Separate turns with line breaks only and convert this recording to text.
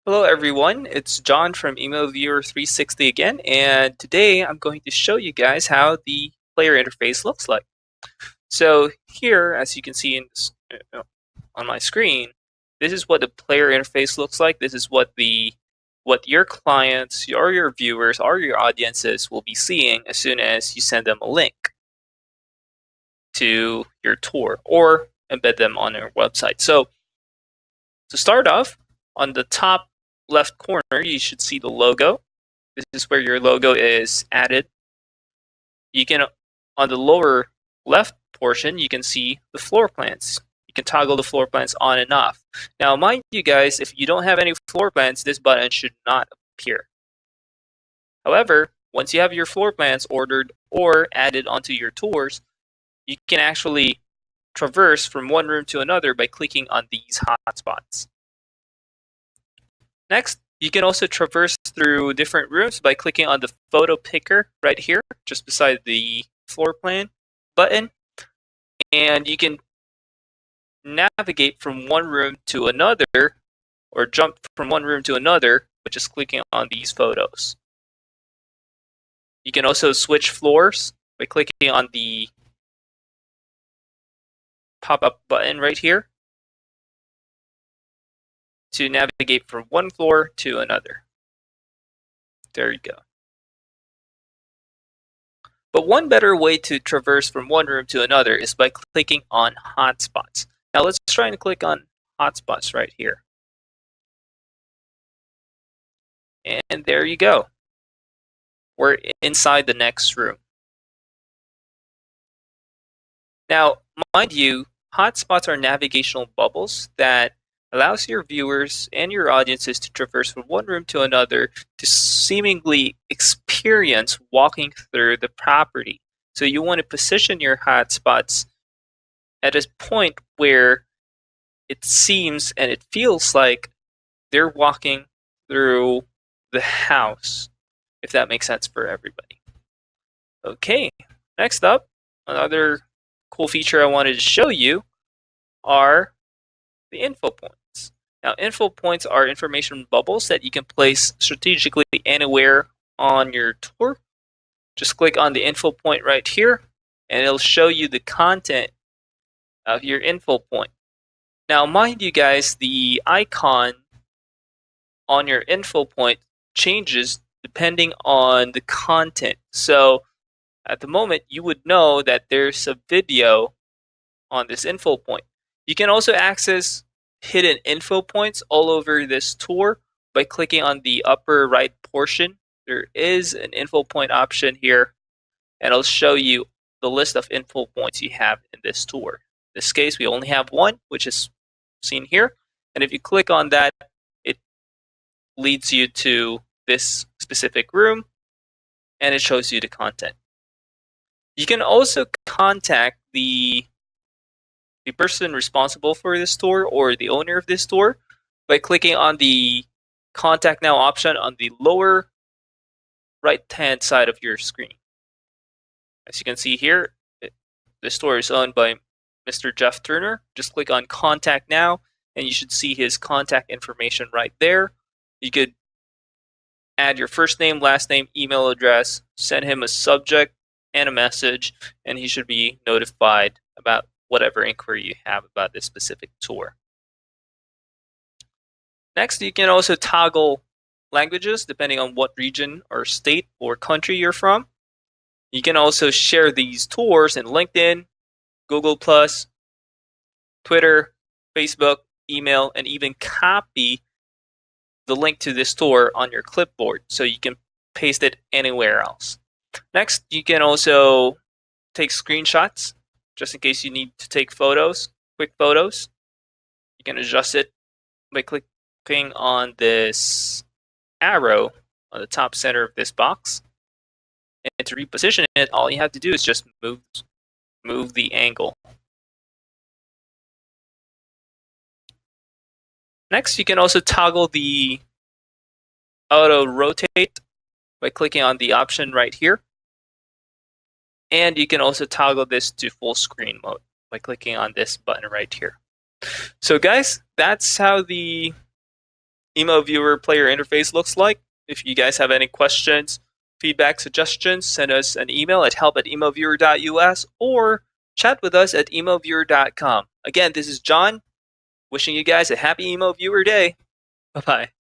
Hello everyone, it's John from Immoviewer 360 again, and today I'm going to show you guys how the player interface looks like. So here, as you can see on my screen, this is what the player interface looks like. This is what your clients or your viewers or your audiences will be seeing as soon as you send them a link to your tour or embed them on your website. So to start off, on the top left corner, you should see the logo. This is where your logo is added. You can, on the lower left portion, you can see the floor plans. You can toggle the floor plans on and off. Now, mind you guys, if you don't have any floor plans, this button should not appear. However, once you have your floor plans ordered or added onto your tours, you can actually traverse from one room to another by clicking on these hotspots. Next, you can also traverse through different rooms by clicking on the Photopicker right here, just beside the floor plan button. And you can navigate from one room to another, or jump from one room to another by just clicking on these photos. You can also switch floors by clicking on the pop-up button right here to navigate from one floor to another. There you go. But one better way to traverse from one room to another is by clicking on hotspots. Now let's try and click on hotspots right here. And there you go. We're inside the next room. Now, mind you, hotspots are navigational bubbles that allows your viewers and your audiences to traverse from one room to another to seemingly experience walking through the property. So you want to position your hotspots at a point where it seems and it feels like they're walking through the house, if that makes sense for everybody. Okay, next up, another cool feature I wanted to show you are the Infopoints. Now, Infopoints are information bubbles that you can place strategically anywhere on your tour. Just click on the Infopoint right here, and it'll show you the content of your Infopoint. Now, mind you guys, the icon on your Infopoint changes depending on the content. So, at the moment, you would know that there's a video on this Infopoint. You can also access hidden info points all over this tour by clicking on the upper right portion. There is an info point option here, and it'll show you the list of info points you have in this tour. In this case, we only have one, which is seen here. And if you click on that, it leads you to this specific room, and it shows you the content. You can also contact the person responsible for this tour or the owner of this tour by clicking on the Contact Now option on the lower right-hand side of your screen. As you can see here, this tour is owned by Mr. Jeff Turner. Just click on Contact Now, and you should see his contact information right there. You could add your first name, last name, email address, send him a subject and a message, and he should be notified about whatever inquiry you have about this specific tour. Next, you can also toggle languages depending on what region or state or country you're from. You can also share these tours in LinkedIn, Google+, Twitter, Facebook, email, and even copy the link to this tour on your clipboard so you can paste it anywhere else. Next, you can also take screenshots just in case you need to take photos, quick photos. You can adjust it by clicking on this arrow on the top center of this box. And to reposition it, all you have to do is just move the angle. Next, you can also toggle the auto rotate by clicking on the option right here. And you can also toggle this to full screen mode by clicking on this button right here. So guys, that's how the Immoviewer player interface looks like. If you guys have any questions, feedback, suggestions, send us an email at help@immoviewer.us or chat with us at immoviewer.com. Again, this is John, wishing you guys a happy Immoviewer day. Bye-bye.